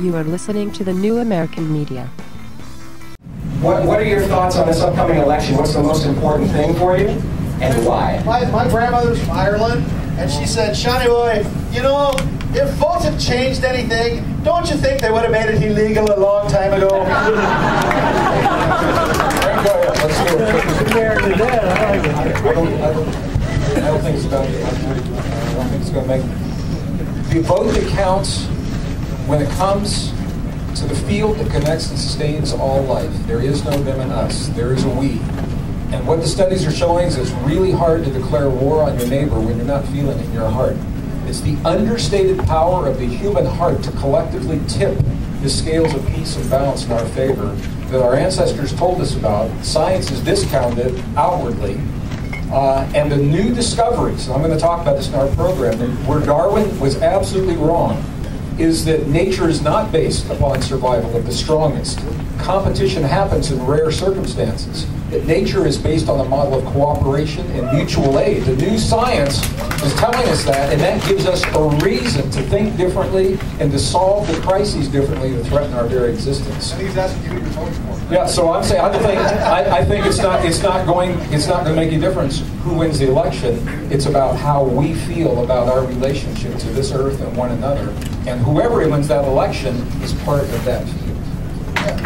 You are listening to the New American Media. What are your thoughts on this upcoming election? What's the most important thing for you, and why? My grandmother's from Ireland, and she said, "Shani boy, you know, if votes have changed anything, don't you think they would have made it illegal a long time ago?" Go ahead, let's do it. I don't think it's going to. I don't think it's going to make the vote that counts when it comes to the field that connects and sustains all life. There is no them and us. There is a we. And what the studies are showing is it's really hard to declare war on your neighbor when you're not feeling it in your heart. It's the understated power of the human heart to collectively tip the scales of peace and balance in our favor that our ancestors told us about. Science is discounted outwardly. And the new discoveries, and I'm going to talk about this in our program, where Darwin was absolutely wrong, is that nature is not based upon survival of the strongest. Competition happens in rare circumstances. That nature is based on a model of cooperation and mutual aid. The new science is telling us that, and that gives us a reason to think differently and to solve the crises differently that threaten our very existence. And he's asking you who you're voting for. Yeah, so I'm saying I think it's not going to make a difference who wins the election. It's about how we feel about our relationship to this earth and one another. And whoever wins that election is part of that field.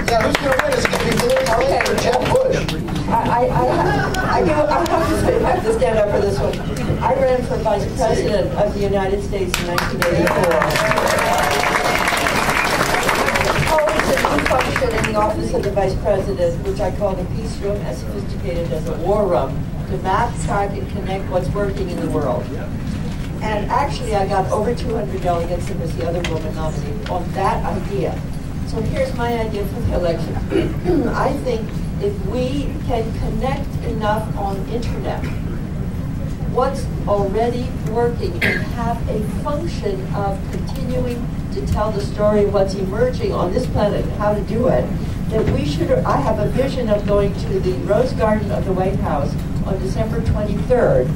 Yeah, who's going to win? Is it going to be Hillary Clinton or Jeb Bush? I have to stand up for this one. I ran for Vice President of the United States in 1984. Always a new function in the office of the Vice President, which I call the peace room, as sophisticated as a war room, to map, track, and connect what's working in the world. And actually, I got over 200 delegates, and was the other woman nominated on that idea. So here's my idea for the election. I think if we can connect enough on internet, what's already working, and have a function of continuing to tell the story of what's emerging on this planet and how to do it, that we should, I have a vision of going to the Rose Garden of the White House on December 23rd,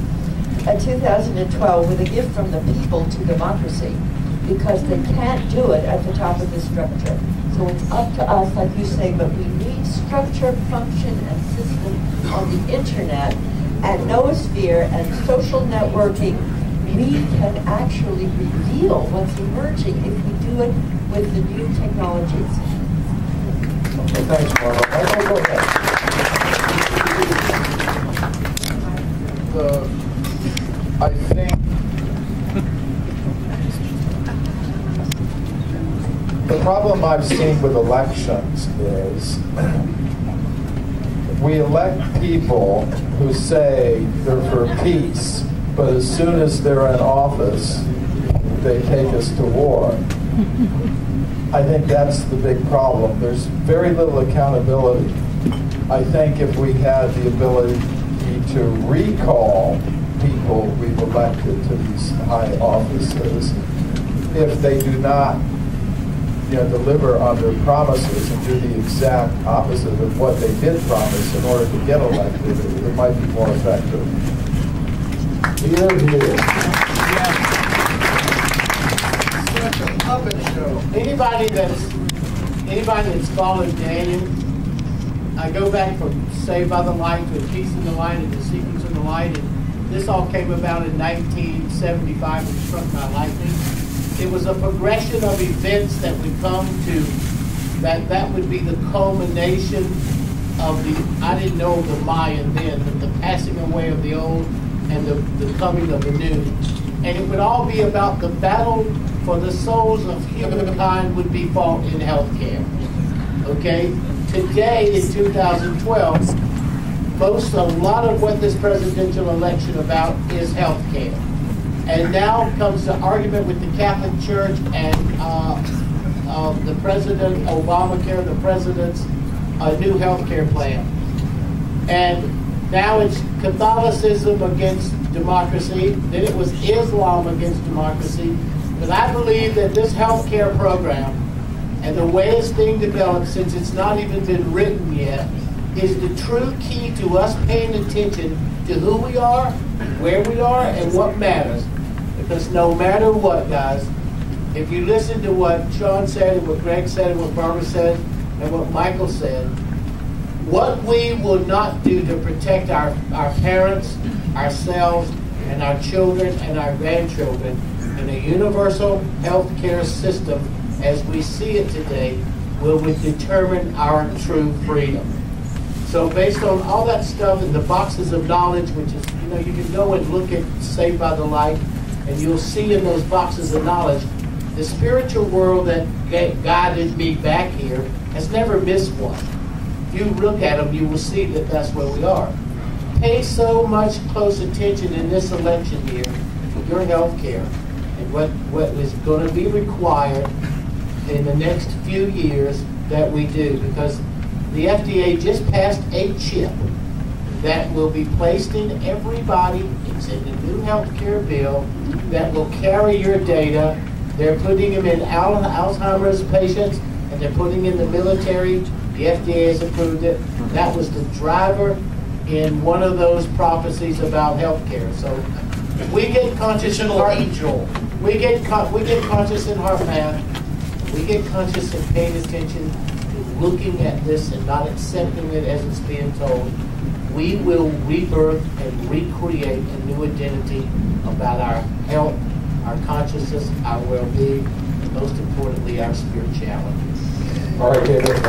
2012, with a gift from the people to democracy, because they can't do it at the top of the structure. So it's up to us, like you say, but we need structure, function, and system on the internet and noosphere and social networking. We can actually reveal what's emerging if we do it with the new technologies. Okay, thanks, Marla. Michael, go ahead. I think the problem I've seen with elections is we elect people who say they're for peace, but as soon as they're in office, they take us to war. I think that's the big problem. There's very little accountability. I think if we had the ability to recall people we've elected to these high offices, if they do not deliver on their promises and do the exact opposite of what they did promise in order to get elected, it might be more effective. Here. Such a puppet show. Anybody that's followed Daniel, I go back from Saved by the Light to A Piece in the Light and The Secrets of the Light, and this all came about in 1975 when struck by lightning. It was a progression of events that would come to, that would be the culmination of the, I didn't know the Mayan then, but the passing away of the old and the coming of the new. And it would all be about the battle for the souls of humankind would be fought in healthcare. Okay? Today, in 2012, a lot of what this presidential election about is healthcare. And now comes the argument with the Catholic Church and the President Obamacare, the President's new health care plan. And now it's Catholicism against democracy, then it was Islam against democracy. But I believe that this health care program and the way it's being developed, since it's not even been written yet, is the true key to us paying attention to who we are, where we are, and what matters. Because no matter what, guys, If you listen to what Sean said and what Greg said and what Barbara said and what Michael said, what we will not do to protect our parents, ourselves, and our children and our grandchildren in a universal health care system as we see it today will determine our true freedom. So based on all that stuff in the boxes of knowledge, which is, you can go and look at Saved by the Light, and you'll see in those boxes of knowledge, the spiritual world that guided me back here has never missed one. If you look at them, you will see that that's where we are. Pay so much close attention in this election year to your health care and what is going to be required in the next few years that we do, because the FDA just passed a chip that will be placed in everybody. It's in the new health care bill that will carry your data. They're putting them in Alzheimer's patients, and they're putting in the military. The FDA has approved it. That was the driver in one of those prophecies about health care. So we get conscious in heart. We get conscious in heart math. We get conscious in paying attention to looking at this and not accepting it as it's being told. We will rebirth and recreate a new identity about our health, our consciousness, our well-being, and most importantly, our spirituality. All right, David.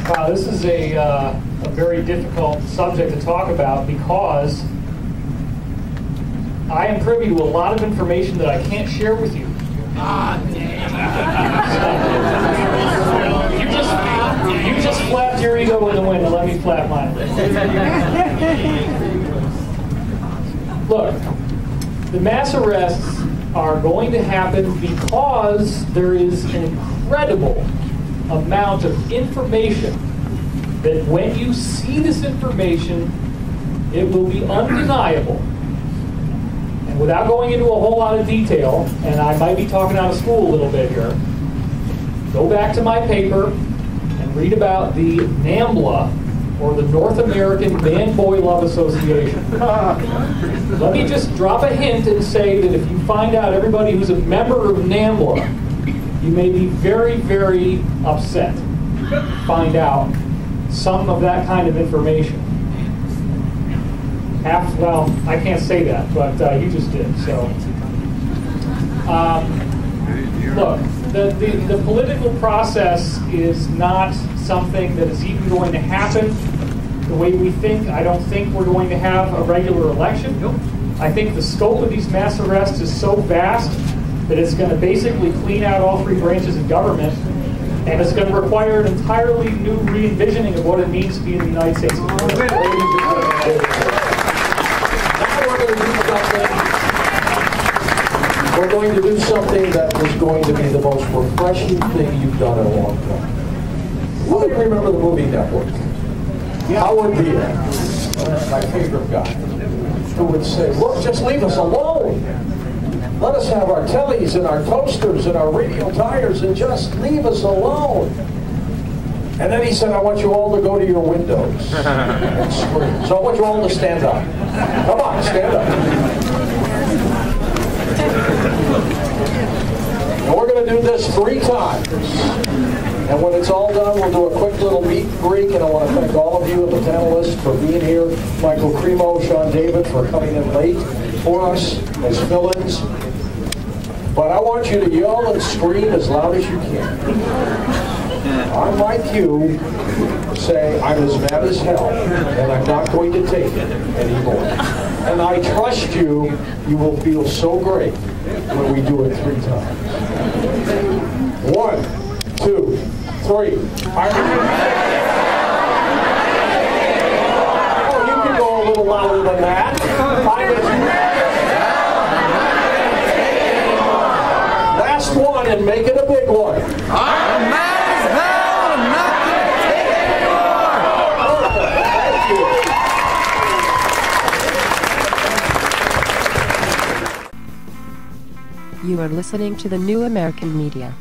Wow, this is a very difficult subject to talk about because I am privy to a lot of information that I can't share with you. You just flapped your ego in the wind and let me flap mine. Look, the mass arrests are going to happen because there is an incredible amount of information that when you see this information, it will be undeniable. And without going into a whole lot of detail, and I might be talking out of school a little bit here, go back to my paper and read about the NAMBLA, or the North American Man-Boy Love Association. Let me just drop a hint and say that if you find out everybody who's a member of NAMBLA, you may be very, very upset. Find out some of that kind of information. Well, I can't say that, but you just did. So, look, the political process is not something that is even going to happen the way we think. I don't think we're going to have a regular election. Nope. I think the scope of these mass arrests is so vast that it's going to basically clean out all three branches of government, and it's going to require an entirely new re-envisioning of what it means to be in the United States. We're going to do something that is going to be the most refreshing thing you've done in a long time. Who do you remember the movie Network? Howard Beale, my favorite guy, who would say, look, just leave us alone. Let us have our tellies and our toasters and our radial tires and just leave us alone. And then he said, I want you all to go to your windows and scream. So I want you all to stand up. Come on, stand up. And we're going to do this 3 times. And when it's all done, we'll do a quick little meet and greet. And I want to thank all of you, the panelists, for being here. Michael Cremo, Sean David, for coming in late for us as fill-ins. But I want you to yell and scream as loud as you can. On my cue, say, I'm as mad as hell, and I'm not going to take it anymore. And I trust you, you will feel so great when we do it 3 times. 1, 2, 3. Oh, you can go a little louder than that. Last one, and make it a big one. I'm mad as hell, and not going to take it anymore. You are listening to the New American Media.